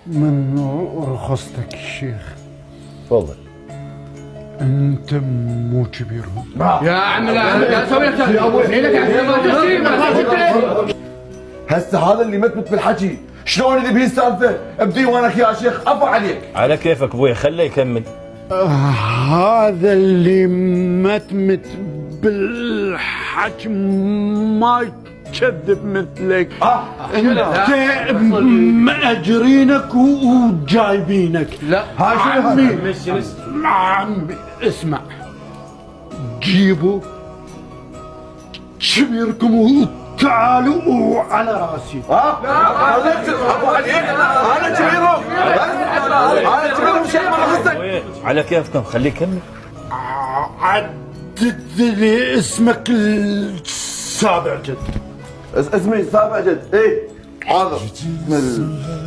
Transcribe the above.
من رخصتك الشيخ. تفضل. انت مو كبيرهم يا عم لا سوي لك هسه هذا اللي متمت بالحكي شلون اللي بهالسالفه ابدي وانك يا شيخ عفو عليك. على كيفك ابوي خليه يكمل. هذا اللي متمت بالحكي ما كذب مثلك. انت مأجرينك وجايبينك. لا عمي عمي اسمع، جيبوا كبيركم وتعالوا وعلى راسي. عفو عليك انا كبيرهم انا كبيرهم شيء ما خصك. ابوي على كيفكم خليه يكمل. عدت لي اسمك السابع جد. اسمي سابع جد. ايه حاضر. بسم الله.